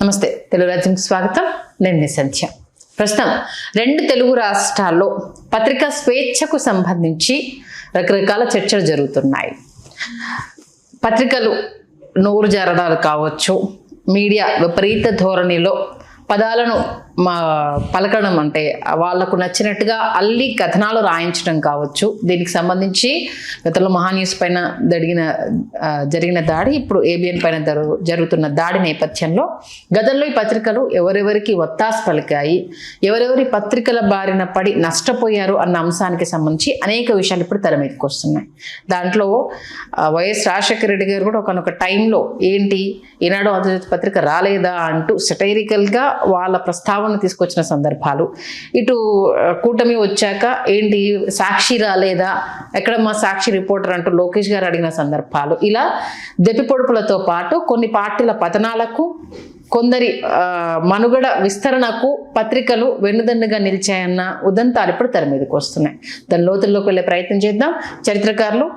నమస్తే, తెలుగు రాజ్యంకి స్వాగతం. నేను మీ సంధ్య. ప్రస్తుతం రెండు తెలుగు రాష్ట్రాల్లో పత్రికా స్వేచ్ఛకు సంబంధించి రకరకాల చర్చలు జరుగుతున్నాయి. పత్రికలు నోరు జారడాలు కావచ్చు, మీడియా విపరీత ధోరణిలో పదాలను పలకడం, అంటే వాళ్లకు నచ్చినట్టుగా అల్లి కథనాలు రాయించడం కావచ్చు. దీనికి సంబంధించి గతంలో మహాన్యూస్ పైన జరిగిన దాడి, ఇప్పుడు ఏబిఎన్ పైన జరుగుతున్న దాడి నేపథ్యంలో గతంలో ఈ పత్రికలు ఎవరెవరికి ఒత్తాసు పలికాయి, ఎవరెవరి పత్రికల బారిన పడి నష్టపోయారు అన్న అంశానికి సంబంధించి అనేక విషయాలు ఇప్పుడు తెర మీదకి వస్తున్నాయి. దాంట్లో వైఎస్ రాజశేఖర రెడ్డి గారు కూడా ఒకనొక టైంలో ఏంటి ఈనాడు ఆంధ్రజ్యోతి పత్రిక రాలేదా అంటూ సెటైరికల్గా వాళ్ళ ప్రస్తావన తీసుకొచ్చిన సందర్భాలు, ఇటు కూటమి వచ్చాక ఏంటి సాక్షి రాలేదా, ఎక్కడ మా సాక్షి రిపోర్టర్ అంటూ లోకేష్ గారు అడిగిన సందర్భాలు, ఇలా దెప్పిపొడుపులతో పాటు కొన్ని పార్టీల పతనాలకు, కొందరి మనుగడ విస్తరణకు పత్రికలు వెన్నుదన్నుగా నిలిచాయన్న ఉదంతాలు ఇప్పుడు తెర మీదకి వస్తున్నాయి. దాని లోతుల్లోకి వెళ్ళే ప్రయత్నం చేద్దాం. చరిత్రకారులు,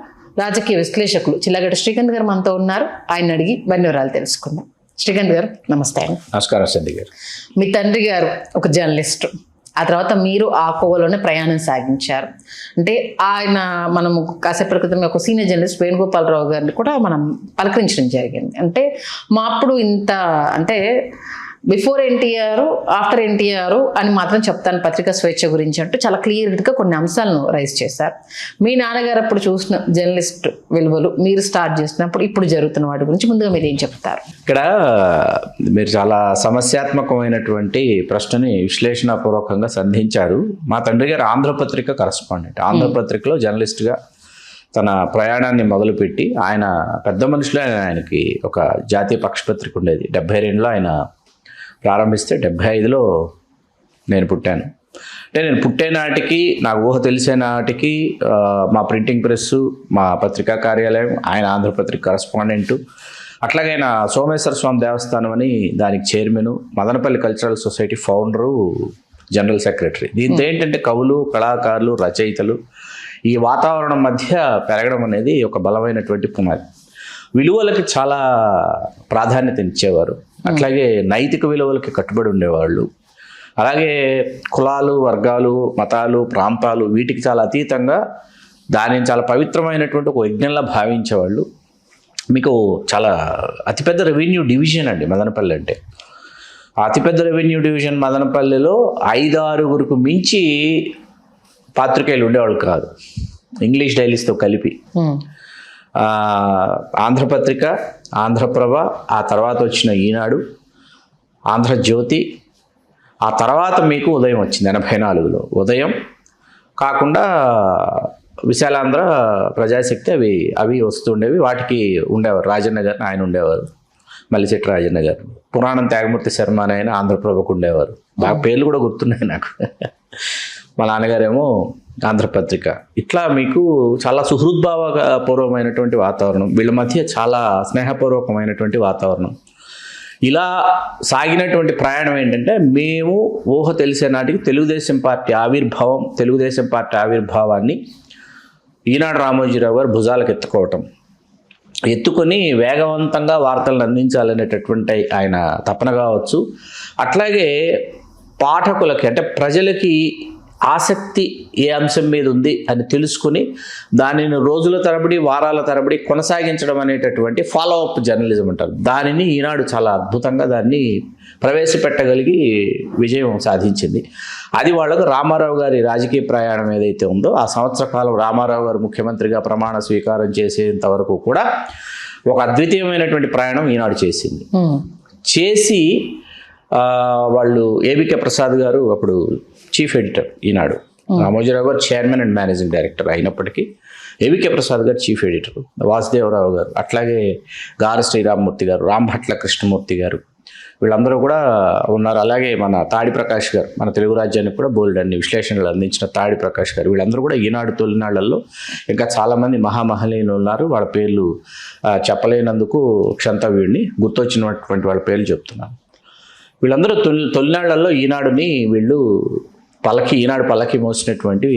రాజకీయ విశ్లేషకులు చిల్లగడ్డ శ్రీకాంత్ గారు మనతో ఉన్నారు. ఆయన అడిగి మరిన్ని వివరాలు తెలుసుకుందాం. శ్రీకాంత్ గారు నమస్తే. నమస్కారం సంధ్య గారు. మీ తండ్రి గారు ఒక జర్నలిస్టు, ఆ తర్వాత మీరు ఆ కోవలోనే ప్రయాణం సాగించారు. అంటే ఆయన మనము కాసేపటి క్రితం ఒక సీనియర్ జర్నలిస్ట్ వేణుగోపాలరావు గారిని కూడా మనం పలకరించడం జరిగింది. అంటే మా అప్పుడు ఇంత, అంటే బిఫోర్ ఎన్టీఆర్ ఆఫ్టర్ ఎన్టీఆర్ అని మాత్రం చెప్తాను పత్రికా స్వేచ్ఛ గురించి అంటూ చాలా క్లియర్గా కొన్ని అంశాలను రైజ్ చేశారు. మీ నాన్నగారు అప్పుడు చూసిన జర్నలిస్ట్ విలువలు, మీరు స్టార్ట్ చేసినప్పుడు ఇప్పుడు జరుగుతున్న వాటి గురించి ముందుగా మీరు ఏం చెప్తారు? ఇక్కడ మీరు చాలా సమస్యాత్మకమైనటువంటి ప్రశ్నని విశ్లేషణపూర్వకంగా సంధించారు. మా తండ్రి గారు ఆంధ్రపత్రిక కరస్పాండెంట్. ఆంధ్రపత్రికలో జర్నలిస్ట్గా తన ప్రయాణాన్ని మొదలుపెట్టి, ఆయన పెద్ద మనుషులు, ఆయనకి ఒక జాతీయ పక్షపత్రిక ఉండేది. 72లో ఆయన ప్రారంభిస్తే 75లో నేను పుట్టాను. అంటే నేను పుట్టే నాటికి, నాకు ఊహ తెలిసే నాటికి మా ప్రింటింగ్ ప్రెస్సు, మా పత్రికా కార్యాలయం, ఆయన ఆంధ్రపత్రిక కరస్పాండెంటు, అట్లాగే ఆయన సోమేశ్వర స్వామి దేవస్థానం అని దానికి chairman, Madanapalle cultural society founder, general secretary. దీంతో ఏంటంటే కవులు, కళాకారులు, రచయితలు ఈ వాతావరణం మధ్య పెరగడం అనేది ఒక బలమైనటువంటి పునాది. విలువలకి చాలా ప్రాధాన్యత ఇచ్చేవారు. అట్లాగే నైతిక విలువలకి కట్టుబడి ఉండేవాళ్ళు. అలాగే కులాలు, వర్గాలు, మతాలు, ప్రాంతాలు వీటికి చాలా అతీతంగా దానిని చాలా పవిత్రమైనటువంటి ఒక యజ్ఞంలా భావించేవాళ్ళు. మీకు చాలా అతిపెద్ద రెవెన్యూ డివిజన్ అండి మదనపల్లి అంటే. ఆ అతిపెద్ద రెవెన్యూ డివిజన్ మదనపల్లిలో 5-6 మించి పాత్రికేయులు ఉండేవాళ్ళు కాదు, ఇంగ్లీష్ డైలీస్తో కలిపి. ఆంధ్రపత్రిక, ఆంధ్రప్రభ, ఆ తర్వాత వచ్చిన ఈనాడు, ఆంధ్రజ్యోతి, ఆ తర్వాత మీకు ఉదయం వచ్చింది 84లో. ఉదయం కాకుండా విశాలాంధ్ర, ప్రజాశక్తి అవి వస్తుండేవి. వాటికి ఉండేవారు రాజన్న గారిని, ఆయన ఉండేవారు, మల్లిశెట్టి రాజన్న గారు. పురాణం త్యాగమూర్తి శర్మ అని ఆయన ఆంధ్రప్రభకు ఉండేవారు. బాగా పేర్లు కూడా గుర్తున్నాయి నాకు. మా నాన్నగారేమో ఆంధ్రపత్రిక. ఇట్లా మీకు చాలా సుహృద్భావపూర్వమైనటువంటి వాతావరణం, వీళ్ళ మధ్య చాలా స్నేహపూర్వకమైనటువంటి వాతావరణం. ఇలా సాగినటువంటి ప్రయాణం ఏంటంటే, మేము ఊహ తెలిసే నాటికి తెలుగుదేశం పార్టీ ఆవిర్భావాన్ని ఈనాడు రామోజీరావు గారు భుజాలకు ఎత్తుకొని వేగవంతంగా వార్తలను అందించాలనేటటువంటి ఆయన తపన కావచ్చు. అట్లాగే పాఠకులకి, అంటే ప్రజలకి ఆసక్తి ఏ అంశం మీద ఉంది అని తెలుసుకుని దానిని రోజుల తరబడి, వారాల తరబడి కొనసాగించడం అనేటటువంటి ఫాలో అప్ జర్నలిజం అంటారు. దానిని ఈనాడు చాలా అద్భుతంగా దాన్ని ప్రవేశపెట్టగలిగి విజయం సాధించింది. అది వాళ్ళకు రామారావు గారి రాజకీయ ప్రయాణం ఏదైతే ఉందో, ఆ సంవత్సర కాలం రామారావు గారు ముఖ్యమంత్రిగా ప్రమాణ స్వీకారం చేసేంత వరకు కూడా ఒక అద్వితీయమైనటువంటి ప్రయాణం ఈనాడు చేసింది. చేసి వాళ్ళు ఏబికే ప్రసాద్ గారు అప్పుడు చీఫ్ ఎడిటర్ ఈనాడు, రామోజీరావు గారు చైర్మన్ అండ్ మేనేజింగ్ డైరెక్టర్ అయినప్పటికీ ఏబికే ప్రసాద్ గారు చీఫ్ ఎడిటర్, వాసుదేవరావు గారు, అట్లాగే గారు శ్రీరామ్మూర్తి గారు, రాంభట్ల కృష్ణమూర్తి గారు, వీళ్ళందరూ కూడా ఉన్నారు. అలాగే మన తాడి ప్రకాష్ గారు, మన తెలుగు రాజ్యానికి కూడా బోల్డ్ అన్ని విశ్లేషణలు అందించిన తాడి ప్రకాష్ గారు, వీళ్ళందరూ కూడా ఈనాడు తొలినాళ్లలో ఇంకా చాలామంది మహామహనీయులు ఉన్నారు. వాళ్ళ పేర్లు చెప్పలేనందుకు క్షంతవ్యుడిని, గుర్తొచ్చినటువంటి వాళ్ళ పేర్లు చెప్తున్నాను. వీళ్ళందరూ తొలినాళ్లలో ఈనాడుని వీళ్ళు ఈనాడు పల్లకి మోసినటువంటి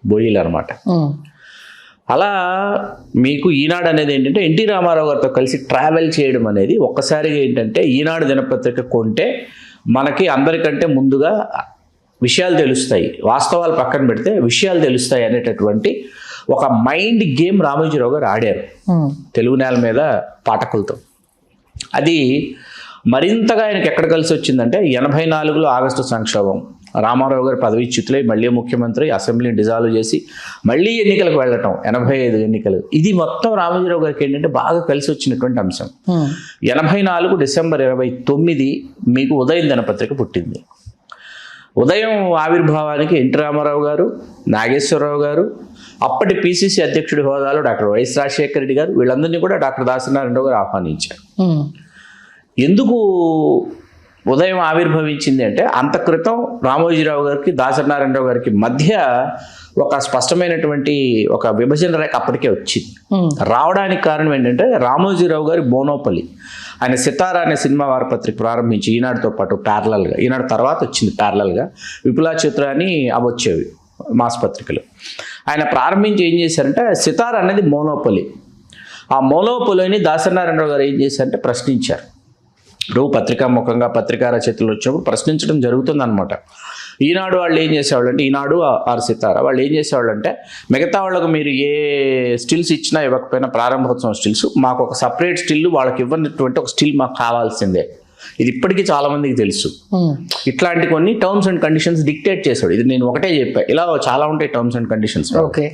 బోయిలు అనమాట. అలా మీకు ఈనాడు అనేది ఏంటంటే ఎన్టీ రామారావు గారితో కలిసి ట్రావెల్ చేయడం అనేది ఒక్కసారిగా ఏంటంటే ఈనాడు దినపత్రిక కొంటే మనకి అందరికంటే ముందుగా విషయాలు తెలుస్తాయి, వాస్తవాలు పక్కన పెడితే విషయాలు తెలుస్తాయి అనేటటువంటి ఒక మైండ్ గేమ్ రామోజీరావు గారు ఆడారు తెలుగు నేల మీద పాఠకులతో. అది మరింతగా ఆయనకి ఎక్కడ కలిసి వచ్చిందంటే 84లో ఆగస్టు సంక్షోభం, రామారావు గారు పదవీచ్యుతులై మళ్ళీ ముఖ్యమంత్రి, అసెంబ్లీని డిజాల్వ్ చేసి మళ్ళీ ఎన్నికలకు వెళ్ళటం, 85 ఎన్నికలు. ఇది మొత్తం రామోజీరావు గారికి ఏంటంటే బాగా కలిసి వచ్చినటువంటి అంశం. 84 డిసెంబర్ 29 మీకు ఉదయం దినపత్రిక పుట్టింది. ఉదయం ఆవిర్భావానికి ఎన్టీ రామారావు గారు, నాగేశ్వరరావు గారు, అప్పటి పిసిసి అధ్యక్షుడి హోదాలో డాక్టర్ వైఎస్ రాజశేఖర రెడ్డి గారు, వీళ్ళందరినీ కూడా డాక్టర్ దాసనారాయణరావు గారు ఆహ్వానించారు. ఎందుకు ఉదయం ఆవిర్భవించింది అంటే అంత క్రితం రామోజీరావు గారికి దాసనారాయణరావు గారికి మధ్య ఒక స్పష్టమైనటువంటి ఒక విభజన రేఖ అప్పటికే వచ్చింది. రావడానికి కారణం ఏంటంటే రామోజీరావు గారి మోనోపలి. ఆయన సితారా అనే సినిమా వారపత్రిక ప్రారంభించి ఈనాడుతో పాటు ప్యారలల్గా, ఈనాడు తర్వాత వచ్చింది ప్యారలల్గా, విపులా చిత్ర అని అవి వచ్చేవి మాస్ పత్రికలు. ఆయన ప్రారంభించి ఏం చేశారంటే సితారా అనేది మోనోపలి. ఆ మోనోపలిని దాసనారాయణరావు గారు ఏం చేశారంటే ప్రశ్నించారు. ఇప్పుడు పత్రికాముఖంగా పత్రికా రచయితలు వచ్చినప్పుడు ప్రశ్నించడం జరుగుతుందన్నమాట. ఈనాడు వాళ్ళు ఏం చేసేవాళ్ళు అంటే, ఈనాడు ఆర్ సితారా వాళ్ళు ఏం చేసేవాళ్ళు అంటే, మిగతా వాళ్ళకు మీరు ఏ స్టిల్స్ ఇచ్చినా ఇవ్వకపోయినా ప్రారంభోత్సవం స్టిల్స్, మాకు ఒక సపరేట్ స్టిల్ వాళ్ళకి ఇవ్వనటువంటి ఒక స్టిల్ మాకు కావాల్సిందే. ఇది ఇప్పటికీ చాలా మందికి తెలుసు. ఇట్లాంటి కొన్ని టర్మ్స్ అండ్ కండిషన్స్ డిక్టేట్ చేశాడు. ఇది నేను ఒకటే చెప్పాను, ఇలా చాలా ఉంటాయి టర్మ్స్ అండ్ కండిషన్స్. ఓకే,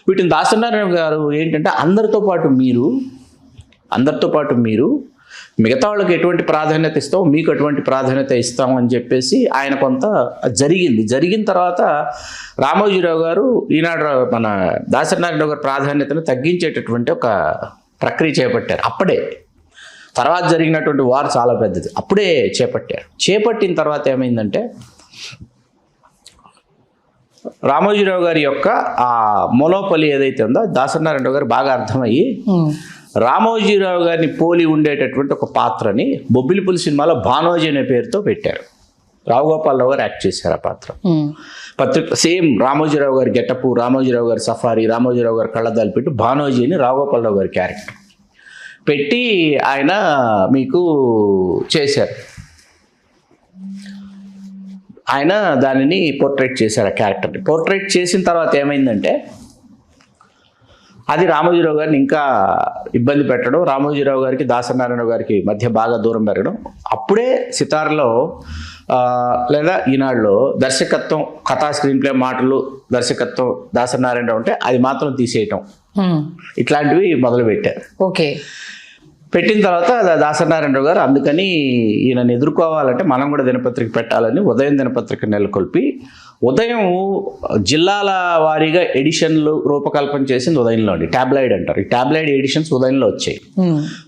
వీటిని దాసనారాయణ గారు ఏంటంటే అందరితో పాటు మీరు మిగతా వాళ్ళకి ఎటువంటి ప్రాధాన్యత ఇస్తాం, మీకు ఎటువంటి ప్రాధాన్యత ఇస్తాం అని చెప్పేసి ఆయన కొంత జరిగిన తర్వాత రామోజీరావు గారు ఈనాడు మన దాసనారాయణరావు గారి ప్రాధాన్యతను తగ్గించేటటువంటి ఒక ప్రక్రియ చేపట్టారు. అప్పుడే తర్వాత జరిగినటువంటి వార్ చాలా పెద్దది, అప్పుడే చేపట్టిన తర్వాత ఏమైందంటే రామోజీరావు గారి యొక్క ఆ మొనోపలి ఏదైతే ఉందో దాసనారాయణరావు గారు బాగా అర్థమయ్యి రామోజీరావు గారిని పోలి ఉండేటటువంటి ఒక పాత్రని బొబ్బిలిపులి సినిమాలో భానోజీ అనే పేరుతో పెట్టారు. రావుగోపాలరావు గారు యాక్ట్ చేశారు ఆ పాత్ర. పత్రిక సేమ్ రామోజీరావు గారి గెటప్, రామోజీరావు గారి సఫారీ, రామోజీరావు గారి కళ్ళద్దాలు పెట్టి భానోజీ అని రావుగోపాలరావు గారి క్యారెక్టర్ పెట్టి ఆయన మీకు చేశారు. ఆయన దానిని పోర్ట్రేట్ చేశారు. ఆ క్యారెక్టర్ని పోర్ట్రేట్ చేసిన తర్వాత ఏమైందంటే అది రామోజీరావు గారిని ఇంకా ఇబ్బంది పెట్టడం, రామోజీరావు గారికి దాసనారాయణ గారికి మధ్య బాగా దూరం పెరగడం. అప్పుడే సితార్లో లేదా ఈనాడులో దర్శకత్వం, కథా స్క్రీన్ ప్లే, మాటలు, దర్శకత్వం దాసనారాయణరావు ఉంటే అది మాత్రం తీసేయటం, ఇట్లాంటివి మొదలుపెట్టారు. ఓకే, పెట్టిన తర్వాత దాసనారాయణరావు గారు అందుకని ఈయనని ఎదుర్కోవాలంటే మనం కూడా దినపత్రిక పెట్టాలని ఉదయం దినపత్రిక నెలకొల్పి ఉదయం జిల్లాల వారీగా ఎడిషన్లు రూపకల్పన చేసింది ఉదయంలో అండి. ట్యాబ్లాయిడ్ అంటారు. ఈ ట్యాబ్లాయిడ్ ఎడిషన్స్ ఉదయంలో వచ్చాయి.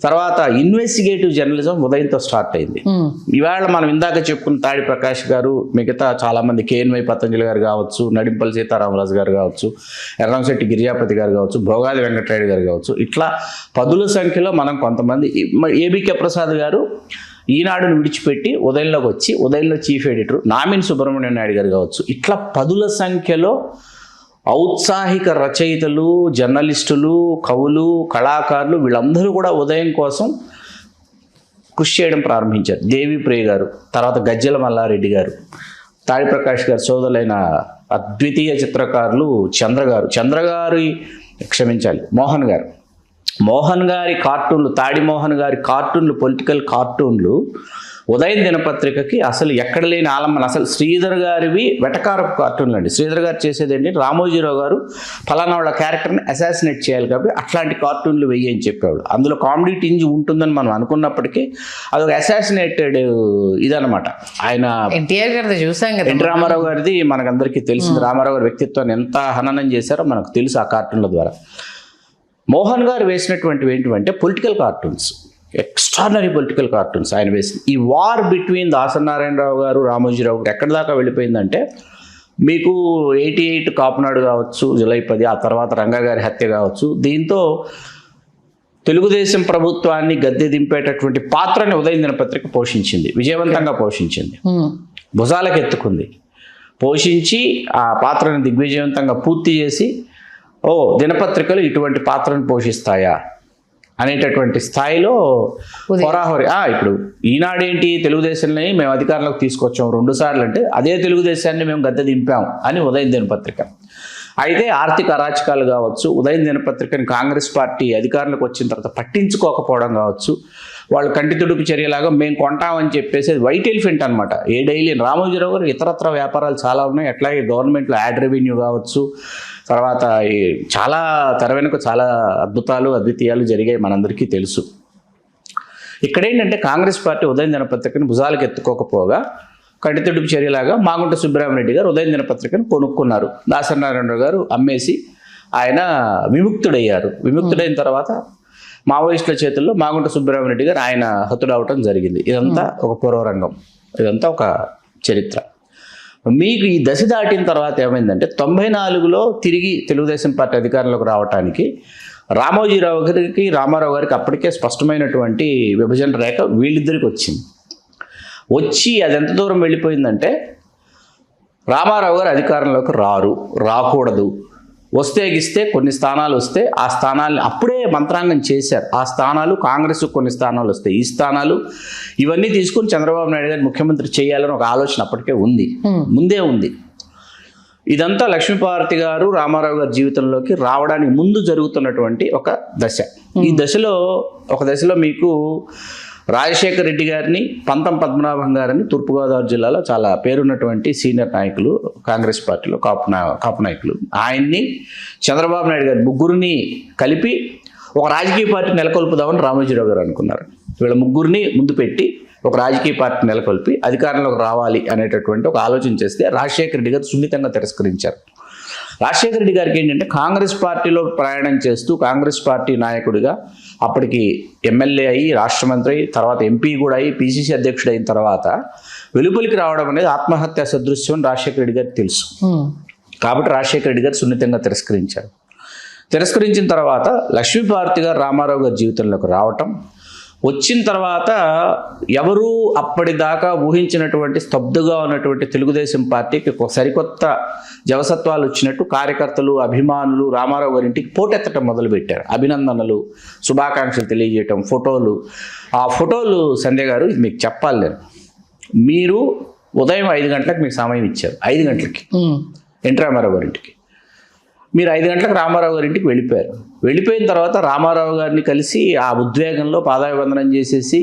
తర్వాత ఇన్వెస్టిగేటివ్ జర్నలిజం ఉదయంతో స్టార్ట్ అయింది. ఇవాళ మనం ఇందాక చెప్పుకున్న తాడి ప్రకాష్ గారు, మిగతా చాలా మంది కేఎన్వై పతంజలి గారు కావచ్చు, నడింపల్లి సీతారామరాజు గారు కావచ్చు, ఎర్రంశెట్టి గిరిజాపతి గారు కావచ్చు, భోగాది వెంకటరాయుడు గారు కావచ్చు, ఇట్లా పదుల సంఖ్యలో మనం కొంతమంది, ఏబికే ప్రసాద్ గారు ఈనాడును విడిచిపెట్టి ఉదయంలోకి వచ్చి ఉదయంలో చీఫ్ ఎడిటర్ నామిని సుబ్రహ్మణ్యం నాయుడు గారు కావచ్చు, ఇట్లా పదుల సంఖ్యలో ఔత్సాహిక రచయితలు, జర్నలిస్టులు, కవులు, కళాకారులు వీళ్ళందరూ కూడా ఉదయం కోసం కృషి చేయడం ప్రారంభించారు. దేవిప్రియ గారు, తర్వాత గజ్జెల మల్లారెడ్డి గారు, తాడి ప్రకాష్ గారు సోదరులైన అద్వితీయ చిత్రకారులు మోహన్ గారి కార్టూన్లు, తాడి మోహన్ గారి కార్టూన్లు, పొలిటికల్ కార్టూన్లు ఉదయం దినపత్రికకి అసలు ఎక్కడ లేని ఆలంబన. అసలు శ్రీధర్ గారివి వెటకారపు కార్టూన్లు అండి. శ్రీధర్ గారు చేసేది ఏంటి, రామోజీరావు గారు ఫలానా వాళ్ళ క్యారెక్టర్ని అసాసినేట్ చేయాలి కాబట్టి అట్లాంటి కార్టూన్లు వెయ్యి అని చెప్పేవాడు. అందులో కామెడీ టింజ్ ఉంటుందని మనం అనుకున్నప్పటికీ అదొక అసాసినేటెడ్ ఇదనమాట. ఆయన ఎన్టీఆర్ గారిది చూసాం కదా, ఎన్టీ రామారావు గారిది మనకందరికీ తెలిసింది. రామారావు గారి వ్యక్తిత్వాన్ని ఎంత హననం చేశారో మనకు తెలుసు ఆ కార్టూన్ల ద్వారా. మోహన్ గారు వేసినటువంటివి ఏంటంటే political cartoons, extraordinary political cartoons ఆయన వేసింది. ఈ వార్ బిట్వీన్ దాసనారాయణరావు గారు, రామోజీరావు గారు ఎక్కడి దాకా వెళ్ళిపోయిందంటే మీకు 88 కాపునాడు కావచ్చు, జూలై 10, ఆ తర్వాత రంగా గారి హత్య కావచ్చు, దీంతో తెలుగుదేశం ప్రభుత్వాన్ని గద్దె దింపేటటువంటి పాత్రని ఉదయం దినపత్రిక పోషించింది, విజయవంతంగా పోషించింది, భుజాలకు ఎత్తుకుంది. పోషించి ఆ పాత్రను దిగ్విజయవంతంగా పూర్తి చేసి దినపత్రికలు ఇటువంటి పాత్రను పోషిస్తాయా అనేటటువంటి స్థాయిలో హోరాహోరి. ఇప్పుడు ఈనాడేంటి, తెలుగుదేశాన్ని మేము అధికారంలోకి తీసుకొచ్చాం 2 సార్లు అంటే అదే తెలుగుదేశాన్ని మేము గద్దె దింపాం అని ఉదయం దినపత్రిక. అయితే ఆర్థిక అరాచకాలు కావచ్చు, ఉదయం దినపత్రికని కాంగ్రెస్ పార్టీ అధికారంలోకి వచ్చిన తర్వాత పట్టించుకోకపోవడం కావచ్చు, వాళ్ళు కంటి తుడుపు చర్యలాగా మేము కొంటామని చెప్పేసి వైట్ ఎలిఫెంట్ అనమాట. ఏ డైలీ రామోజీరావు గారు ఇతరత్ర వ్యాపారాలు చాలా ఉన్నాయి. అట్లాగే గవర్నమెంట్లో యాడ్ రెవెన్యూ కావచ్చు, తర్వాత చాలా తెర వెనుక చాలా అద్భుతాలు అద్వితీయాలు జరిగాయి, మనందరికీ తెలుసు. ఇక్కడేంటంటే కాంగ్రెస్ పార్టీ ఉదయం దినపత్రికను భుజాలకు ఎత్తుకోకపోగా కంటి తుడుపు చర్యలాగా మాగుంట సుబ్బరామరెడ్డి గారు ఉదయం దినపత్రికను కొనుక్కున్నారు. దాసనారాయణరావు గారు అమ్మేసి ఆయన విముక్తుడయ్యారు. విముక్తుడైన తర్వాత మావోయిస్టుల చేతుల్లో మాగుంట సుబ్బరామరెడ్డి గారు ఆయన హతుడవటం జరిగింది. ఇదంతా ఒక పూర్వరంగం, ఇదంతా ఒక చరిత్ర. మీకు ఈ దశ దాటిన తర్వాత ఏమైందంటే 94లో తిరిగి తెలుగుదేశం పార్టీ అధికారంలోకి రావడానికి రామోజీరావు గారికి రామారావు గారికి అప్పటికే స్పష్టమైనటువంటి విభజన రేఖ వీళ్ళిద్దరికి వచ్చింది. వచ్చి అది ఎంత దూరం వెళ్ళిపోయిందంటే రామారావు గారు అధికారంలోకి రాకూడదు, వస్తే గిస్తే కొన్ని స్థానాలు వస్తే ఆ స్థానాలను అప్పుడే మంత్రాంగం చేశారు. ఆ స్థానాలు కాంగ్రెస్ కొన్ని స్థానాలు వస్తాయి, ఈ స్థానాలు ఇవన్నీ తీసుకుని చంద్రబాబు నాయుడు గారు ముఖ్యమంత్రి చేయాలని ఒక ఆలోచన అప్పటికే ఉంది, ముందే ఉంది. ఇదంతా లక్ష్మీపార్వతి గారు రామారావు గారి జీవితంలోకి రావడానికి ముందు జరుగుతున్నటువంటి ఒక దశ. ఈ దశలో ఒక దశలో మీకు రాజశేఖర రెడ్డి గారిని, పంతం పద్మనాభం గారిని తూర్పుగోదావరి జిల్లాలో చాలా పేరున్నటువంటి సీనియర్ నాయకులు కాంగ్రెస్ పార్టీలో కాపు నాయకులు, ఆయన్ని చంద్రబాబు నాయుడు గారు ముగ్గురిని కలిపి ఒక రాజకీయ పార్టీ నెలకొల్పుదామని రామోజీరావు గారు అనుకున్నారు. వీళ్ళ ముగ్గురిని ముందు పెట్టి ఒక రాజకీయ పార్టీ నెలకొల్పి అధికారంలోకి రావాలి అనేటటువంటి ఒక ఆలోచన చేస్తే రాజశేఖర రెడ్డి గారు సున్నితంగా తిరస్కరించారు. రాజశేఖర రెడ్డి గారికి ఏంటంటే కాంగ్రెస్ పార్టీలో ప్రయాణం చేస్తూ కాంగ్రెస్ పార్టీ నాయకుడిగా అప్పటికి ఎమ్మెల్యే అయ్యి రాష్ట్ర మంత్రి అయ్యి తర్వాత ఎంపీ కూడా అయ్యి పిసిసి అధ్యక్షుడు అయిన తర్వాత వెలుపలికి రావడం అనేది ఆత్మహత్య సదృశ్యం అని రాజశేఖర రెడ్డి గారికి తెలుసు. కాబట్టి రాజశేఖర రెడ్డి గారు సున్నితంగా తిరస్కరించారు. తిరస్కరించిన తర్వాత లక్ష్మీపార్వతి గారు రామారావు గారి జీవితంలోకి రావటం, వచ్చిన తర్వాత ఎవరూ అప్పటిదాకా ఊహించినటువంటి స్తబ్దుగా ఉన్నటువంటి తెలుగుదేశం పార్టీకి ఒక సరికొత్త జవసత్వాలు వచ్చినట్టు కార్యకర్తలు, అభిమానులు రామారావు గారి ఇంటికి పోటెత్తడం మొదలుపెట్టారు. అభినందనలు, శుభాకాంక్షలు తెలియజేయటం, ఫోటోలు. ఆ ఫోటోలు సంధ్య గారు మీకు చెప్పాలి నేను, మీరు ఉదయం 5 గంటలకు మీకు సమయం ఇచ్చారు. 5 గంటలకి ఎన్టీ రామారావు గారి ఇంటికి మీరు 5 గంటలకు రామారావు గారి ఇంటికి వెళ్ళిపోయారు. వెళ్ళిపోయిన తర్వాత రామారావు గారిని కలిసి ఆ ఉద్వేగంలో పాదాభివందనం చేసేసి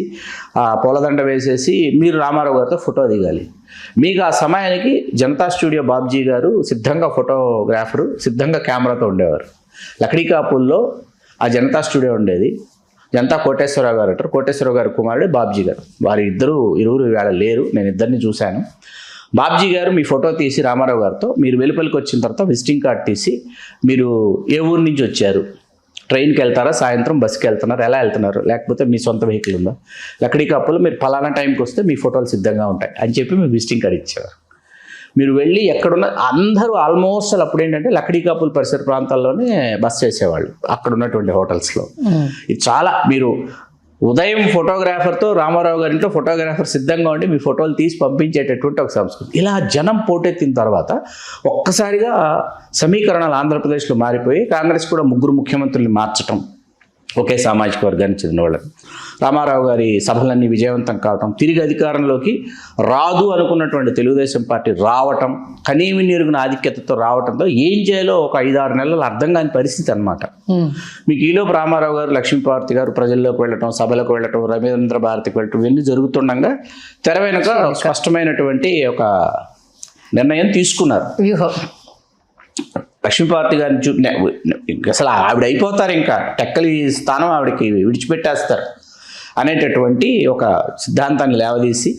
ఆ పూలదండ వేసేసి మీరు రామారావు గారితో ఫోటో దిగాలి. మీకు ఆ సమయానికి జనతా స్టూడియో బాబ్జీ గారు సిద్ధంగా ఫోటోగ్రాఫరు సిద్ధంగా కెమెరాతో ఉండేవారు. లక్డీకాపుల్లో ఆ జనతా స్టూడియో ఉండేది. జనతా కోటేశ్వరరావు గారు అంటారు, కోటేశ్వరరావు గారి కుమారుడు బాబ్జీ గారు. వారి ఇరువురు వేళ లేరు, నేను ఇద్దరిని చూశాను. బాబ్జీ గారు మీ ఫోటో తీసి రామారావు గారితో మీరు వెలుపలికి వచ్చిన తర్వాత విజిటింగ్ కార్డ్ తీసి మీరు ఏ ఊరు నుంచి వచ్చారు, ట్రైన్కి వెళ్తారా, సాయంత్రం బస్కి వెళ్తున్నారు, ఎలా వెళ్తున్నారు, లేకపోతే మీ సొంత వెహికల్ ఉందా, లక్డీకాపుల్లో మీరు ఫలానా టైంకి వస్తే మీ ఫోటోలు సిద్ధంగా ఉంటాయి అని చెప్పి మీకు విజిటింగ్ కార్డ్ ఇచ్చేవారు. మీరు వెళ్ళి ఎక్కడున్న అందరూ ఆల్మోస్ట్ అప్పుడు ఏంటంటే లక్డీకాపుల్ పరిసర ప్రాంతాల్లోనే బస్ చేసేవాళ్ళు అక్కడ ఉన్నటువంటి హోటల్స్లో. ఇది చాలా మీరు ఉదయం ఫోటోగ్రాఫర్తో రామారావు గారింట్లో ఫోటోగ్రాఫర్ సిద్ధంగా ఉండి మీ ఫోటోలు తీసి పంపించేటటువంటి ఒక సంస్కృతి. ఇలా జనం పోటెత్తిన తర్వాత ఒక్కసారిగా సమీకరణాలు ఆంధ్రప్రదేశ్లో మారిపోయి కాంగ్రెస్ కూడా 3 ముఖ్యమంత్రుల్ని మార్చటం, ఒకే సామాజిక వర్గానికి చెందిన వాళ్ళని. రామారావు గారి సభలన్నీ విజయవంతం కావటం, తిరిగి అధికారంలోకి రాదు అనుకున్నటువంటి తెలుగుదేశం పార్టీ రావటం, కనీవిని ఎరుగున ఆధిక్యతతో రావటంతో ఏం చేయాలో ఒక 5-6 నెలలు అర్థం కాని పరిస్థితి అనమాట. మీకు ఈలోపు రామారావు గారు, లక్ష్మీపార్వతి గారు ప్రజల్లోకి వెళ్ళటం, సభలకు వెళ్ళటం, రవీంద్ర భారతికి వెళ్ళటం ఇవన్నీ జరుగుతుండగా తెర వెనుక స్పష్టమైనటువంటి ఒక నిర్ణయం తీసుకున్నారు. లక్ష్మీపార్వతి గారిని అసలు ఆవిడ అయిపోతారు, ఇంకా టెక్కలి స్థానం ఆవిడకి విడిచిపెట్టేస్తారు అనేటటువంటి ఒక సిద్ధాంతాన్ని లేవదీసి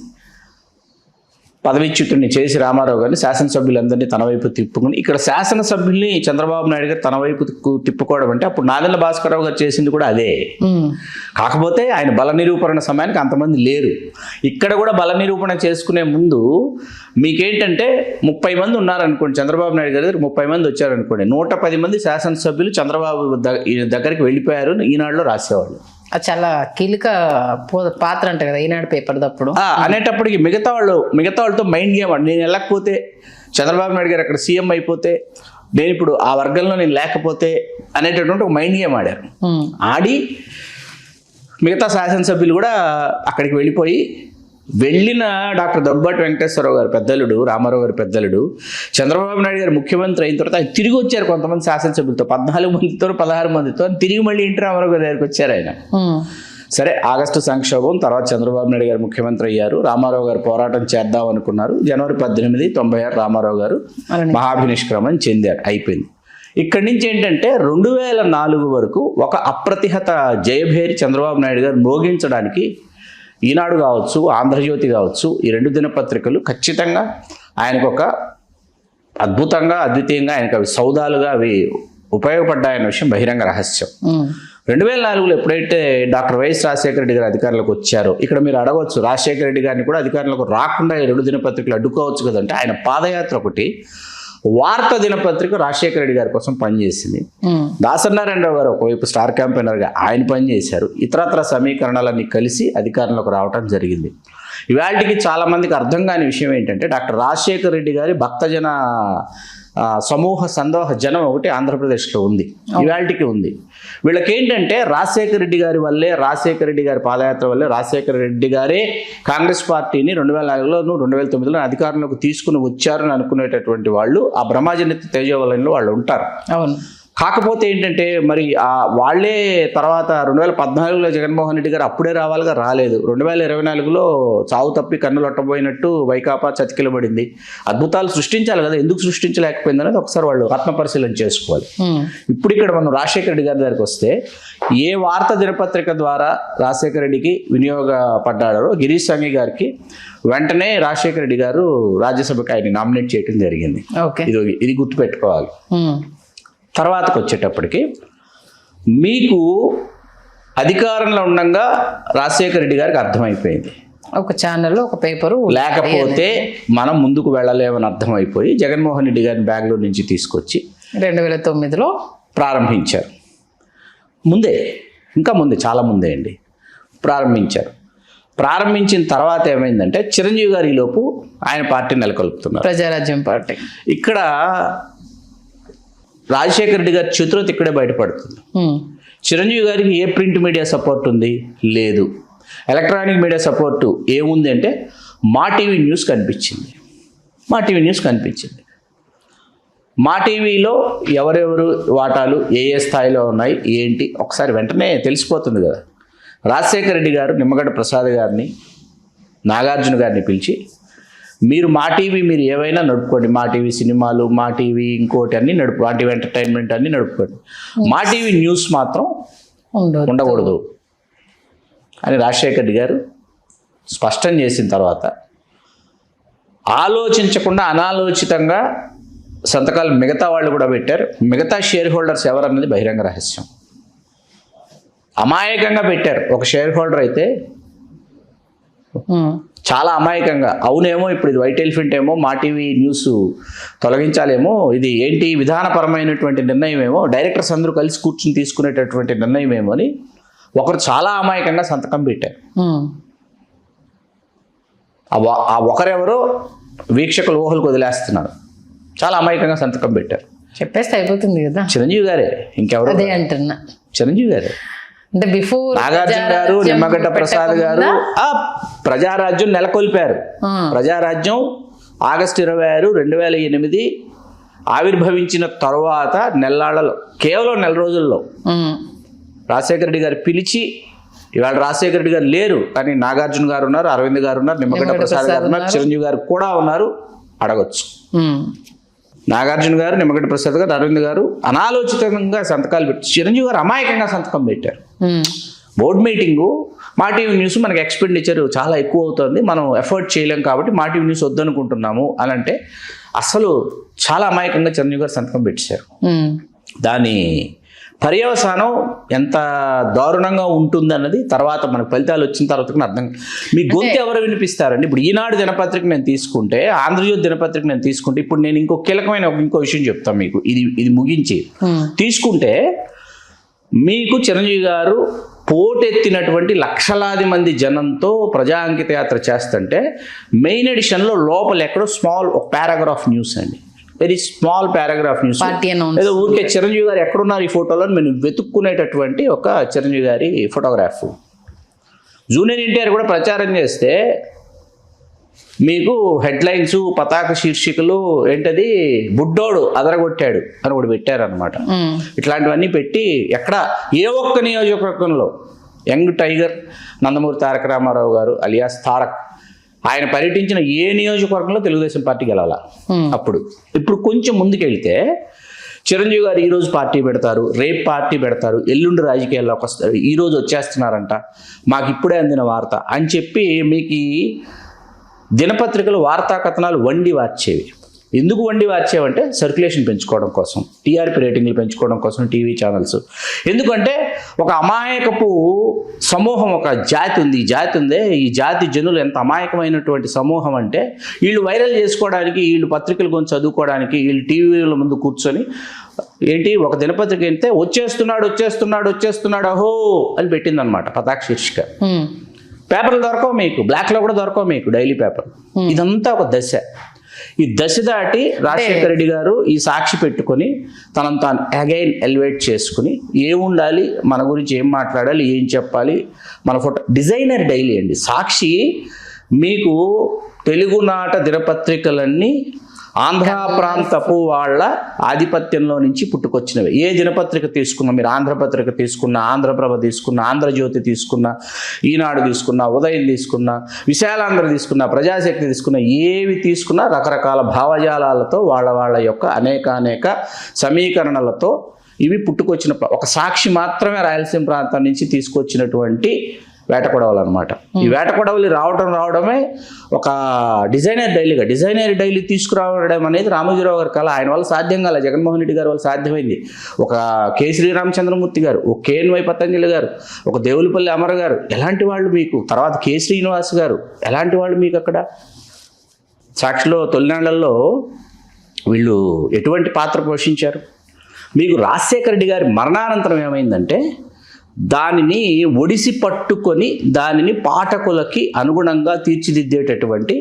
పదవిచ్యుతుడిని చేసి రామారావు గారిని శాసనసభ్యులందరినీ తన వైపు తిప్పుకుని, ఇక్కడ శాసనసభ్యుల్ని చంద్రబాబు నాయుడు గారు తన వైపు తిప్పుకోవడం అంటే అప్పుడు నాదెండ్ల భాస్కరరావు గారు చేసింది కూడా అదే. కాకపోతే ఆయన బల నిరూపణ సమయానికి అంతమంది లేరు. ఇక్కడ కూడా బల నిరూపణ చేసుకునే ముందు మీకేంటంటే 30 మంది ఉన్నారనుకోండి, చంద్రబాబు నాయుడు గారి దగ్గర 30 మంది వచ్చారనుకోండి, 110 మంది శాసనసభ్యులు చంద్రబాబు దగ్గరికి వెళ్ళిపోయారు ఈనాడులో రాసేవాళ్ళు. చాలా కీలక పాత్ర అంట కదా ఈనాడు పేపర్ తప్పుడు అనేటప్పటికి మిగతా వాళ్ళతో మైండ్ గేమ్. నేను వెళ్ళకపోతే చంద్రబాబు నాయుడు గారు అక్కడ సీఎం అయిపోతే నేను ఇప్పుడు ఆ వర్గంలో నేను లేకపోతే అనేటటువంటి ఒక మైండ్ గేమ్ ఆడారు. ఆడి మిగతా శాసనసభ్యులు కూడా అక్కడికి వెళ్ళిన డాక్టర్ దగ్గుబాటి వెంకటేశ్వరరావు గారు పెద్దలుడు, రామారావు గారు పెద్దలుడు, చంద్రబాబు నాయుడు గారు ముఖ్యమంత్రి అయిన తర్వాత ఆయన తిరిగి వచ్చారు కొంతమంది శాసనసభ్యులతో, 14 మందితో 16 మందితో తిరిగి మళ్ళీ ఎన్టీ రామారావు గారి దగ్గరికి వచ్చారు ఆయన. సరే, ఆగస్టు సంక్షోభం తర్వాత చంద్రబాబు నాయుడు గారు ముఖ్యమంత్రి అయ్యారు, రామారావు గారు పోరాటం చేద్దాం అనుకున్నారు, జనవరి 18, 1996 రామారావు గారు మహాభినిష్క్రమం చెందారు, అయిపోయింది. ఇక్కడి నుంచి ఏంటంటే 2004 వరకు ఒక అప్రతిహత జయభేరి చంద్రబాబు నాయుడు గారు మోగించడానికి ఈనాడు కావచ్చు, ఆంధ్రజ్యోతి కావచ్చు, ఈ 2 దినపత్రికలు ఖచ్చితంగా ఆయనకు ఒక అద్భుతంగా అద్వితీయంగా ఆయనకు అవి సౌదాలుగా అవి ఉపయోగపడ్డాయన్న విషయం బహిరంగ రహస్యం. 2004లో ఎప్పుడైతే డాక్టర్ వైఎస్ రాజశేఖర రెడ్డి గారు అధికారంలోకి వచ్చారో, ఇక్కడ మీరు అడగవచ్చు రాజశేఖర రెడ్డి గారిని కూడా అధికారంలోకి రాకుండా ఈ 2 దినపత్రికలు అడ్డుకోవచ్చు కదంటే, ఆయన పాదయాత్ర ఒకటి వార్త దినపత్రిక రాజశేఖర రెడ్డి గారి కోసం పనిచేసింది. దాసనారాయణరావు గారు ఒకవైపు స్టార్ క్యాంపెయినర్గా ఆయన పనిచేశారు. ఇతరత్ర సమీకరణాలన్నీ కలిసి అధికారంలోకి రావడం జరిగింది. ఇవాళకి చాలా మందికి అర్థం కాని విషయం ఏంటంటే, డాక్టర్ రాజశేఖర రెడ్డి గారి భక్తజన సమూహ సందోహ జనం ఒకటి ఆంధ్రప్రదేశ్లో ఉంది, ఇవాళకి ఉంది. వీళ్ళకి ఏంటంటే రాజశేఖర రెడ్డి గారి వల్లే, రాజశేఖర రెడ్డి గారి పాదయాత్ర వల్లే రాజశేఖర రెడ్డి గారే కాంగ్రెస్ పార్టీని 2004లోను 2009లో అధికారంలోకి తీసుకుని వచ్చారని అనుకునేటటువంటి వాళ్ళు ఆ బ్రహ్మాజనిత తేజవలయంలో వాళ్ళు ఉంటారు. అవును. కాకపోతే ఏంటంటే మరి వాళ్ళే తర్వాత 2014లో జగన్మోహన్ రెడ్డి గారు అప్పుడే రావాలిగా, రాలేదు. 2024లో చావు తప్పి కన్నులొట్టబోయినట్టు వైకాపా చతికిలబడింది. అద్భుతాలు సృష్టించాలి కదా, ఎందుకు సృష్టించలేకపోయింది అనేది ఒకసారి వాళ్ళు ఆత్మపరిశీలన చేసుకోవాలి. ఇప్పుడు ఇక్కడ మనం రాజశేఖర రెడ్డి గారి దగ్గరికి వస్తే, ఏ వార్త దినపత్రిక ద్వారా రాజశేఖర రెడ్డికి వినియోగపడ్డాడో గిరీష్ సంఘి గారికి వెంటనే రాజశేఖర రెడ్డి గారు రాజ్యసభకి ఆయన నామినేట్ చేయడం జరిగింది. ఇది గుర్తుపెట్టుకోవాలి. తర్వాతకు వచ్చేటప్పటికి మీకు అధికారంలో ఉండగా రాజశేఖర రెడ్డి గారికి అర్థమైపోయింది, ఒక ఛానల్లో ఒక పేపరు లేకపోతే మనం ముందుకు వెళ్ళలేమని అర్థమైపోయి జగన్మోహన్ రెడ్డి గారిని బెంగళూరు నుంచి తీసుకొచ్చి 2009లో ప్రారంభించారు. ఇంకా ముందే చాలా ముందే అండి ప్రారంభించారు. ప్రారంభించిన తర్వాత ఏమైందంటే చిరంజీవి గారు ఈలోపు ఆయన పార్టీ నెలకొల్పుతున్నారు, ప్రజారాజ్యం పార్టీ. ఇక్కడ రాజశేఖర రెడ్డి గారి చతురత ఇక్కడే బయటపడుతుంది. చిరంజీవి గారికి ఏ ప్రింట్ మీడియా సపోర్ట్ ఉంది? లేదు. ఎలక్ట్రానిక్ మీడియా సపోర్ట్ ఏముంది అంటే మా టీవీ న్యూస్ కనిపించింది. మా టీవీలో ఎవరెవరు వాటాలు ఏ స్థాయిలో ఉన్నాయి ఏంటి ఒకసారి వెంటనే తెలిసిపోతుంది కదా. రాజశేఖర రెడ్డి గారు నిమ్మగడ్డ ప్రసాద్ గారిని, నాగార్జున గారిని పిలిచి, మీరు మా టీవీ మీరు ఏవైనా నడుపుకోండి, మా టీవీ సినిమాలు, మా టీవీ ఇంకోటి అన్ని మా టీవీ ఎంటర్టైన్మెంట్ అన్ని నడుపుకోండి, మా టీవీ న్యూస్ మాత్రం ఉండకూడదు అని రాజశేఖర రెడ్డి గారు స్పష్టం చేసిన తర్వాత ఆలోచించకుండా అనాలోచితంగా సంతకాలు మిగతా వాళ్ళు కూడా పెట్టారు. మిగతా షేర్ హోల్డర్స్ ఎవరన్నది బహిరంగ రహస్యం. అమాయకంగా పెట్టారు. ఒక షేర్ హోల్డర్ అయితే చాలా అమాయకంగా, అవునేమో ఇప్పుడు ఇది వైట్ ఎలిఫెంట్ ఏమో, మా టీవీ న్యూస్ తొలగించాలేమో, ఇది ఏంటి విధానపరమైనటువంటి నిర్ణయం ఏమో, డైరెక్టర్స్ అందరూ కలిసి కూర్చుని తీసుకునేటటువంటి నిర్ణయం ఏమో అని ఒకరు చాలా అమాయకంగా సంతకం పెట్టారు. ఆ ఒకరెవరో వీక్షకులు ఊహలకు వదిలేస్తున్నారు. చాలా అమాయకంగా సంతకం పెట్టారు. చెప్పేస్తే అయిపోతుంది కదా. చిరంజీవి గారే, ఇంకెవరు? అదే అంటున్నా, చిరంజీవి గారే. అంటే బిఫోర్ నాగార్జున గారు, నిమ్మగడ్డ ప్రసాద్ గారు ప్రజారాజ్యం నెలకొల్పారు. ప్రజారాజ్యం ఆగస్టు 26, 2008 ఆవిర్భవించిన తరువాత నెల్లాళ్లలో, కేవలం 4 రోజుల్లో రాజశేఖర రెడ్డి గారు పిలిచి, ఇవాళ రాజశేఖర రెడ్డి గారు లేరు కానీ నాగార్జున గారు ఉన్నారు, అరవింద్ గారు ఉన్నారు, నిమ్మగడ్డ ప్రసాద్ గారు ఉన్నారు, చిరంజీవి గారు కూడా ఉన్నారు, అడగొచ్చు. నాగార్జున గారు, నిమ్మగడ్డ ప్రసాద్ గారు, అరవింద్ గారు అనాలోచితంగా సంతకాలు పెట్టి, చిరంజీవి గారు అమాయకంగా సంతకం పెట్టారు. బోర్డు మీటింగు, మా టీవీ న్యూస్ మనకి ఎక్స్పెండిచర్ చాలా ఎక్కువ అవుతుంది, మనం ఎఫర్ట్ చేయలేం కాబట్టి మా టీవీ న్యూస్ వద్దనుకుంటున్నాము అని అంటే అసలు చాలా అమాయకంగా చిరంజీవి గారు సంతకం పెట్టారు. దాని పర్యవసానం ఎంత దారుణంగా ఉంటుంది అన్నది తర్వాత మనకు ఫలితాలు వచ్చిన తర్వాత అర్థం. మీ గొంతు ఎవరు వినిపిస్తారండి? ఇప్పుడు ఈనాడు దినపత్రిక నేను తీసుకుంటే, ఆంధ్రజ్యోతి దినపత్రిక నేను తీసుకుంటే, ఇప్పుడు నేను ఇంకో కీలకమైన ఇంకో విషయం చెప్తాను మీకు, ఇది ముగించి తీసుకుంటే, మీకు చిరంజీవి గారు పోటెత్తినటువంటి లక్షలాది మంది జనంతో ప్రజా అంకిత యాత్ర చేస్తుంటే మెయిన్ ఎడిషన్లో లోపల ఎక్కడో స్మాల్ ఒక పారాగ్రాఫ్ న్యూస్ అండి, very small paragraph news, party announce ఏదో ఊరికే చిరంజీవి గారు ఎక్కడున్నారు ఈ ఫోటోలో మేము వెతుక్కునేటటువంటి ఒక చిరంజీవి గారి ఫోటోగ్రాఫ్. జూనియర్ ఎన్టీఆర్ కూడా ప్రచారం చేస్తే మీకు హెడ్లైన్స్ పతాక శీర్షికలు ఏంటది బుడ్డోడు అదరగొట్టాడు అని ఒకటి పెట్టారనమాట. ఇట్లాంటివన్నీ పెట్టి ఎక్కడ ఏ ఒక్క నియోజకవర్గంలో యంగ్ టైగర్ నందమూరి తారక రామారావు గారు అలియాస్ తారక్ ఆయన పర్యటించిన ఏ నియోజకవర్గంలో తెలుగుదేశం పార్టీ గెలవాల అప్పుడు. ఇప్పుడు కొంచెం ముందుకెళ్తే చిరంజీవి గారు ఈరోజు పార్టీ పెడతారు, రేపు పార్టీ పెడతారు, ఎల్లుండి రాజకీయాల్లోకి వస్తారు, ఈరోజు వచ్చేస్తున్నారంట, మాకు ఇప్పుడే అందిన వార్త అని చెప్పి మీకు దినపత్రికలు వార్తా కథనాలు వండి వార్చేవి. ఎందుకు వండి వార్చేవంటే సర్క్యులేషన్ పెంచుకోవడం కోసం, టీఆర్పీ రేటింగ్లు పెంచుకోవడం కోసం టీవీ ఛానల్స్. ఎందుకంటే ఒక అమాయకపు సమూహం, ఒక జాతి ఉంది, ఈ జాతి ఉందే, ఈ జాతి జనులు ఎంత అమాయకమైనటువంటి సమూహం అంటే వీళ్ళు వైరల్ చేసుకోవడానికి, వీళ్ళు పత్రికలు కొంచెం చదువుకోవడానికి, వీళ్ళు టీవీల ముందు కూర్చొని ఏంటి ఒక దినపత్రిక అయితే వచ్చేస్తున్నాడు అహో అని పెట్టిందనమాట పతాక శీర్షిక. పేపర్లు దొరకవు మీకు, బ్లాక్లో కూడా దొరకవు మీకు డైలీ పేపర్. ఇదంతా ఒక దశ. ఈ దశ దాటి రాజశేఖర రెడ్డి గారు ఈ సాక్షి పెట్టుకొని తనను తాను అగైన్ ఎలివేట్ చేసుకుని ఏముండాలి, మన గురించి ఏం మాట్లాడాలి, ఏం చెప్పాలి, మన ఫోటో డిజైనర్ డైలీ అండి సాక్షి. మీకు తెలుగునాట దినపత్రికలన్నీ ఆంధ్ర ప్రాంతపు వాళ్ళ ఆధిపత్యంలో నుంచి పుట్టుకొచ్చినవి. ఏ దినపత్రిక తీసుకున్నా, మీరు ఆంధ్రపత్రిక తీసుకున్నా, ఆంధ్రప్రభ తీసుకున్నా, ఆంధ్రజ్యోతి తీసుకున్నా, ఈనాడు తీసుకున్నా, ఉదయం తీసుకున్నా, విశాలాంధ్ర తీసుకున్నా, ప్రజాశక్తి తీసుకున్నా, ఏవి తీసుకున్నా రకరకాల భావజాలాలతో వాళ్ళ యొక్క అనేక సమీకరణలతో ఇవి పుట్టుకొచ్చిన ఒక సాక్షి మాత్రమే రాయలసీమ ప్రాంతం నుంచి తీసుకొచ్చినటువంటి వేటకొడవలు అనమాట. ఈ వేటకొడవలు రావడమే ఒక డిజైనర్ డైలీ తీసుకురావడం అనేది రామోజీరావు గారి కళ. ఆయన వల్ల సాధ్యం కాలే, జగన్మోహన్ రెడ్డి గారి వల్ల సాధ్యమైంది. ఒక కె శ్రీరామచంద్రమూర్తి గారు, ఒక కేఎన్వై పతంజలి గారు, ఒక దేవులపల్లి అమర గారు, ఎలాంటి వాళ్ళు మీకు, తర్వాత కె శ్రీనివాస్ గారు, ఎలాంటి వాళ్ళు మీకు అక్కడ సాక్షిలో తొలినాళ్లలో వీళ్ళు ఎటువంటి పాత్ర పోషించారు. మీకు రాజశేఖర రెడ్డి గారి మరణానంతరం ఏమైందంటే దానిని ఒడిసి పట్టుకొని దానిని పాఠకులకి అనుగుణంగా తీర్చిదిద్దేటటువంటి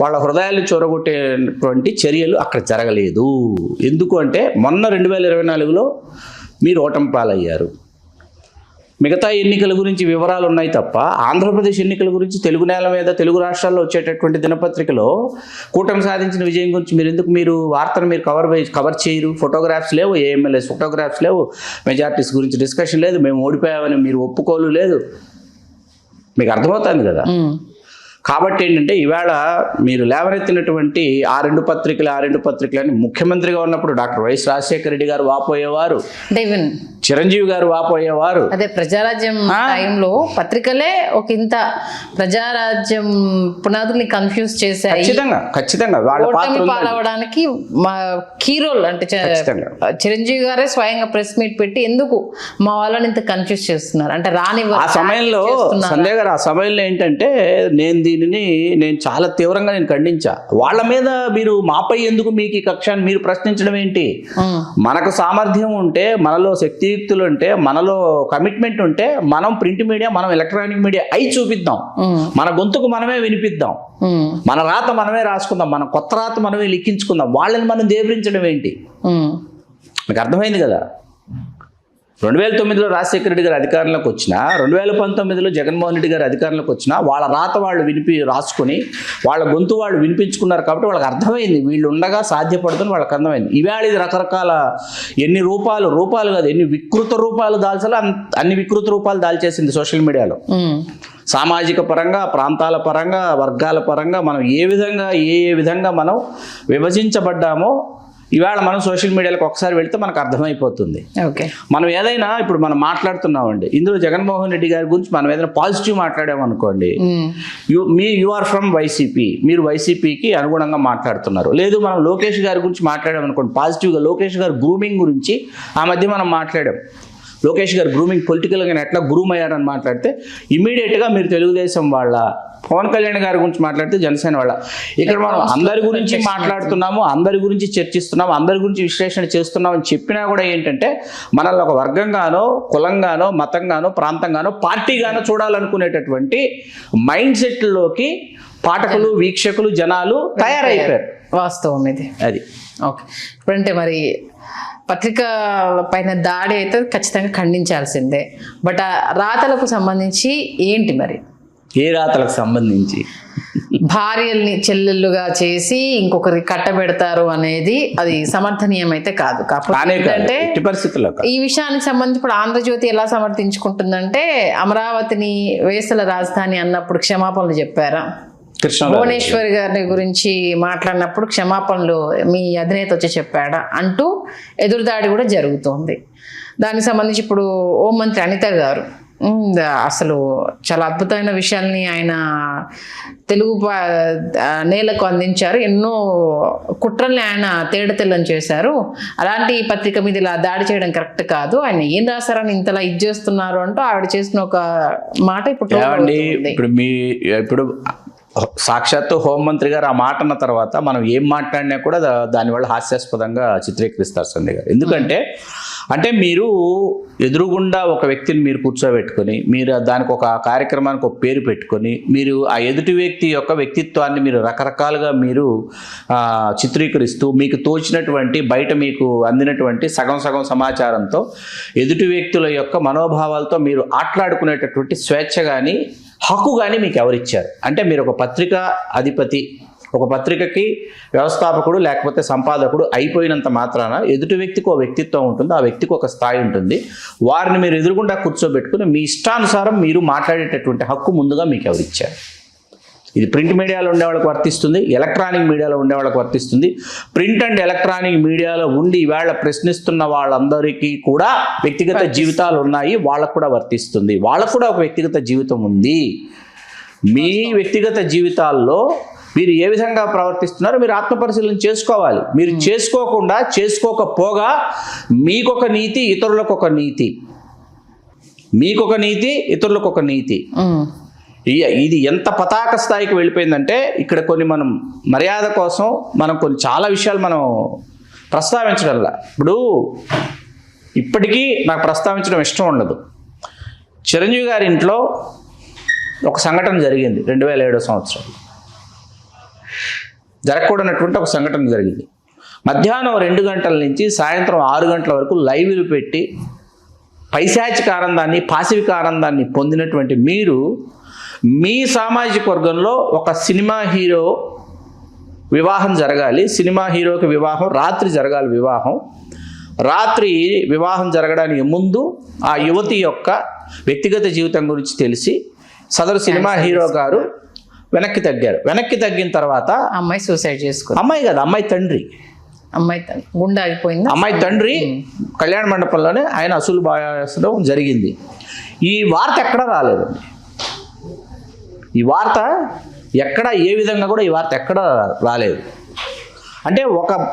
వాళ్ళ హృదయాలు చొరగొట్టేటువంటి చర్యలు అక్కడ జరగలేదు. ఎందుకు అంటే మొన్న 2024లో మీరు ఓటమి పాలయ్యారు. మిగతా ఎన్నికల గురించి వివరాలు ఉన్నాయి తప్ప ఆంధ్రప్రదేశ్ ఎన్నికల గురించి తెలుగు నేల మీద తెలుగు రాష్ట్రాల్లో వచ్చేటటువంటి దినపత్రికలో కూటమి సాధించిన విజయం గురించి మీరు వార్తను మీరు కవర్ చేయరు. ఫోటోగ్రాఫ్స్ లేవు, ఏఎంఎల్ఎస్ ఫోటోగ్రాఫ్స్ లేవు, మెజార్టీస్ గురించి డిస్కషన్ లేదు, మేము ఓడిపోయామని మీరు ఒప్పుకోలు లేదు. మీకు అర్థమవుతుంది కదా. కాబట్టి ఏంటంటే ఇవాళ మీరు లేవనెత్తినటువంటి ఆ రెండు పత్రికలని ముఖ్యమంత్రిగా ఉన్నప్పుడు డాక్టర్ వైఎస్ రాజశేఖర రెడ్డి గారు వాపోయేవారు, చిరంజీవి గారు వాపోయేవారు. అదే ప్రజారాజ్యం టైంలో పత్రికలే ఒక ఇంత ప్రజారాజ్యం పునాదుల్ని కన్ఫ్యూజ్ చేశాయి. ఖచ్చితంగా వాళ్ళ పాలవడానికి కీ రోల్ అంటే చిరంజీవి గారే స్వయంగా ప్రెస్ మీట్ పెట్టి ఎందుకు మా వాళ్ళని ఇంత కన్ఫ్యూజ్ చేస్తున్నారు అంటే రాని ఆ సమయంలో సంజయ్ గారు, ఆ సమయంలో ఏంటంటే నేను చాలా తీవ్రంగా ఖండించా. వాళ్ళ మీద మీరు మాపై ఎందుకు మీకు ఈ కక్షాన్ని మీరు ప్రశ్నించడం ఏంటి? మనకు సామర్థ్యం ఉంటే, మనలో శక్తియుక్తులు ఉంటే, మనలో కమిట్మెంట్ ఉంటే మనం ప్రింట్ మీడియా, మనం ఎలక్ట్రానిక్ మీడియా అయి చూపిద్దాం. మన గొంతుకు మనమే వినిపిద్దాం, మన రాత మనమే రాసుకుందాం, మన కొత్త రాత మనమే లిఖించుకుందాం. వాళ్ళని మనం దేవరించడం ఏంటి? మీకు అర్థమైంది కదా. 2009లో రాజశేఖర రెడ్డి గారు అధికారంలోకి వచ్చినా, 2019లో జగన్మోహన్ రెడ్డి గారు అధికారంలోకి వచ్చినా వాళ్ళ రాత వాళ్ళు రాసుకొని వాళ్ళ గొంతు వాళ్ళు వినిపించుకున్నారు. కాబట్టి వాళ్ళకి అర్థమైంది వీళ్ళు ఉండగా సాధ్యపడుతుంది, వాళ్ళకి అర్థమైంది. ఇవాళ ఇది రకరకాల ఎన్ని రూపాలు కాదు, ఎన్ని వికృత రూపాలు దాల్చాలో అన్ని వికృత రూపాలు దాల్చేసింది సోషల్ మీడియాలో. సామాజిక పరంగా, ప్రాంతాల పరంగా, వర్గాల పరంగా మనం ఏ విధంగా మనం విభజించబడ్డామో ఇవాళ మనం సోషల్ మీడియాలకు ఒకసారి వెళ్తే మనకు అర్థమైపోతుంది. మనం ఏదైనా ఇప్పుడు మనం మాట్లాడుతున్నామండి, ఇందులో జగన్మోహన్ రెడ్డి గారి గురించి మనం ఏదైనా పాజిటివ్ మాట్లాడామనుకోండి, యు ఆర్ ఫ్రమ్ వైసీపీ, మీరు వైసీపీకి అనుగుణంగా మాట్లాడుతున్నారు. లేదు మనం లోకేష్ గారి గురించి మాట్లాడామనుకోండి పాజిటివ్గా, లోకేష్ గారు గ్రూమింగ్ గురించి ఆ మధ్య మనం మాట్లాడాం. లోకేష్ గారు గ్రూమింగ్ పొలిటికల్గా ఎట్లా గ్రూమ్ అయ్యారని మాట్లాడితే ఇమీడియట్గా మీరు తెలుగుదేశం వాళ్ళ, పవన్ కళ్యాణ్ గారి గురించి మాట్లాడితే జనసేన వాళ్ళ. ఇక్కడ మనం అందరి గురించి మాట్లాడుతున్నాము, అందరి గురించి చర్చిస్తున్నాము, అందరి గురించి విశ్లేషణ చేస్తున్నాం అని చెప్పినా కూడా ఏంటంటే మనల్ని ఒక వర్గంగానో, కులంగానో, మతంగానో, ప్రాంతంగానో, పార్టీగానో చూడాలనుకునేటటువంటి మైండ్ సెట్లోకి పాఠకులు, వీక్షకులు, జనాలు తయారైపోయారు. వాస్తవం ఇది. అది ఓకే, ఇప్పుడంటే మరి పత్రిక పైన దాడి అయితే ఖచ్చితంగా ఖండించాల్సిందే. బట్ ఆ రాతలకు సంబంధించి ఏంటి మరి? ఏ రాతలకు సంబంధించి? భార్యల్ని చెల్లెళ్ళుగా చేసి ఇంకొకరికి కట్టబెడతారు అనేది అది సమర్థనీయం అయితే కాదు. కాకపోతే ఏంటంటే ఎట్టి పరిస్థితుల్లో ఈ విషయానికి సంబంధించి ఇప్పుడు ఆంధ్రజ్యోతి ఎలా సమర్థించుకుంటుందంటే, అమరావతిని వేసల రాజధాని అన్నప్పుడు క్షమాపణలు చెప్పారా? భువనేశ్వర్ గారి గురించి మాట్లాడినప్పుడు క్షమాపణలు మీ అధినేత వచ్చి చెప్పాడా అంటూ ఎదురుదాడి కూడా జరుగుతోంది. దానికి సంబంధించి ఇప్పుడు హోంమంత్రి అనిత గారు అసలు చాలా అద్భుతమైన విషయాల్ని ఆయన తెలుగు నేలకు అందించారు. ఎన్నో కుట్రల్ని ఆయన తేడతెల్లం చేశారు. అలాంటి పత్రిక మీద ఇలా దాడి చేయడం కరెక్ట్ కాదు, ఆయన ఏం రాశారని ఇంతలా ఇది చేస్తున్నారు అంటూ ఆవిడ చేసిన ఒక మాట ఇప్పుడు సాక్షాత్తు హోంమంత్రి గారు ఆ మాట అన్న తర్వాత మనం ఏం మాట్లాడినా కూడా దానివల్ల హాస్యాస్పదంగా చిత్రీకరిస్తారు సంధ్య గారు. ఎందుకంటే మీరు ఎదురుగుండా ఒక వ్యక్తిని మీరు కూర్చోబెట్టుకొని మీరు దానికి ఒక కార్యక్రమానికి ఒక పేరు పెట్టుకొని మీరు ఆ ఎదుటి వ్యక్తి యొక్క వ్యక్తిత్వాన్ని మీరు రకరకాలుగా మీరు చిత్రీకరిస్తూ మీకు తోచినటువంటి బయట మీకు అందినటువంటి సగం సమాచారంతో ఎదుటి వ్యక్తుల యొక్క మనోభావాలతో మీరు ఆటలాడుకునేటటువంటి స్వేచ్ఛ కానీ హక్కు కానీ మీకు ఎవరిచ్చారు? అంటే మీరు ఒక పత్రికా అధిపతి, ఒక పత్రికకి వ్యవస్థాపకుడు లేకపోతే సంపాదకుడు అయిపోయినంత మాత్రాన ఎదుటి వ్యక్తికి ఒక వ్యక్తిత్వం ఉంటుంది, ఆ వ్యక్తికి ఒక స్థాయి ఉంటుంది. వారిని మీరు ఎదురుగుండా కూర్చోబెట్టుకుని మీ ఇష్టానుసారం మీరు మాట్లాడేటటువంటి హక్కు ముందుగా మీకు ఎవరిచ్చారు? ఇది ప్రింట్ మీడియాలో ఉండే వాళ్ళకి వర్తిస్తుంది, ఎలక్ట్రానిక్ మీడియాలో ఉండే వాళ్ళకి వర్తిస్తుంది. ప్రింట్ అండ్ ఎలక్ట్రానిక్ మీడియాలో ఉండి ఈవేళ ప్రశ్నిస్తున్న వాళ్ళందరికీ కూడా వ్యక్తిగత జీవితాలు ఉన్నాయి, వాళ్ళకు కూడా వర్తిస్తుంది. వాళ్ళకు కూడా ఒక వ్యక్తిగత జీవితం ఉంది. మీ వ్యక్తిగత జీవితాల్లో మీరు ఏ విధంగా ప్రవర్తిస్తున్నారో మీరు ఆత్మపరిశీలన చేసుకోవాలి. మీరు చేసుకోకపోగా మీకొక నీతి, ఇతరులకు ఒక నీతి, మీకొక నీతి, ఇతరులకు ఒక నీతి. ఇది ఎంత పతాక స్థాయికి వెళ్ళిపోయిందంటే ఇక్కడ కొన్ని మనం మర్యాద కోసం మనం కొన్ని చాలా విషయాలు మనం ప్రస్తావించడంలా. ఇప్పటికీ నాకు ప్రస్తావించడం ఇష్టం ఉండదు. చిరంజీవి గారి ఇంట్లో ఒక సంఘటన జరిగింది 2007 సంవత్సరం. జరగకూడనటువంటి ఒక సంఘటన జరిగింది. మధ్యాహ్నం 2 గంటల నుంచి సాయంత్రం 6 గంటల వరకు లైవ్లు పెట్టి పైశాచిక ఆనందాన్ని, పాశవిక ఆనందాన్ని పొందినటువంటి మీరు మీ సామాజిక వర్గంలో ఒక సినిమా హీరో వివాహం జరగాలి, సినిమా హీరోకి వివాహం రాత్రి జరగాలి. రాత్రి వివాహం జరగడానికి ముందు ఆ యువతి యొక్క వ్యక్తిగత జీవితం గురించి తెలిసి సదరు సినిమా హీరో గారు వెనక్కి తగ్గిన తర్వాత అమ్మాయి సూసైడ్ చేసుకుంది. అమ్మాయి కాదు, అమ్మాయి తండ్రి గుండె ఆగిపోయింది. అమ్మాయి తండ్రి కళ్యాణ మండపంలోనే ఆయన అసలు బాయడం జరిగింది. ఈ వార్త ఎక్కడా రాలేదండి. ఈ వార్త ఎక్కడ ఏ విధంగా కూడా ఈ వార్త ఎక్కడ రాలేదు. అంటే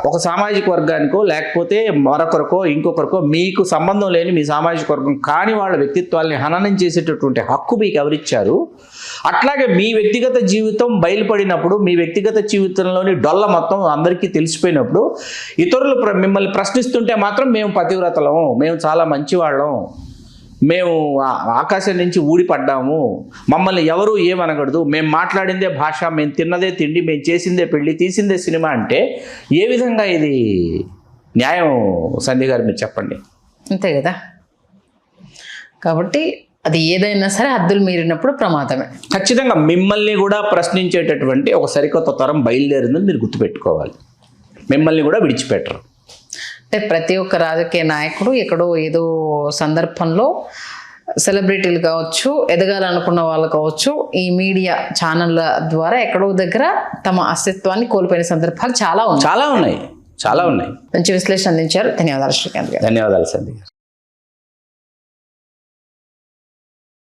ఒక సామాజిక వర్గానికో లేకపోతే మరొకరికో ఇంకొకరికో మీకు సంబంధం లేని మీ సామాజిక వర్గం కాని వాళ్ళ వ్యక్తిత్వాల్ని హననం చేసేటటువంటి హక్కు మీకు ఎవరిచ్చారు? అట్లాగే మీ వ్యక్తిగత జీవితం బయలుపడినప్పుడు, మీ వ్యక్తిగత జీవితంలోని డొల్ల మొత్తం అందరికీ తెలిసిపోయినప్పుడు ఇతరులు మిమ్మల్ని ప్రశ్నిస్తుంటే మాత్రం మేము పతివ్రతలం, మేము చాలా మంచివాళ్ళం, మేము ఆకాశం నుంచి ఊడిపడ్డాము, మమ్మల్ని ఎవరూ ఏమనకూడదు, మేము మాట్లాడిందే భాష, మేము తిన్నదే తిండి, మేము చేసిందే పెళ్ళి, తీసిందే సినిమా అంటే ఏ విధంగా ఇది న్యాయం? సంధ్య గారు మీరు చెప్పండి. అంతే కదా. కాబట్టి అది ఏదైనా సరే హద్దులు మీరినప్పుడు ప్రమాదమే. ఖచ్చితంగా మిమ్మల్ని కూడా ప్రశ్నించేటటువంటి ఒక సరికొత్త తరం బయలుదేరిందని మీరు గుర్తుపెట్టుకోవాలి. మిమ్మల్ని కూడా విడిచిపెట్టరు. అంటే ప్రతి ఒక్క రాజకీయ నాయకుడు ఎక్కడో ఏదో సందర్భంలో సెలబ్రిటీలు కావచ్చు, ఎదగాలనుకున్న వాళ్ళు కావచ్చు, ఈ మీడియా ఛానళ్ళ ద్వారా ఎక్కడో దగ్గర తమ అస్తిత్వాన్ని కోల్పోయిన సందర్భాలు చాలా ఉన్నాయి. చాలా ఉన్నాయి. మంచి విశ్లేషణ అందించారు. ధన్యవాదాలు శ్రీకాంత్ గారు. ధన్యవాదాలు సంధ్య గారు.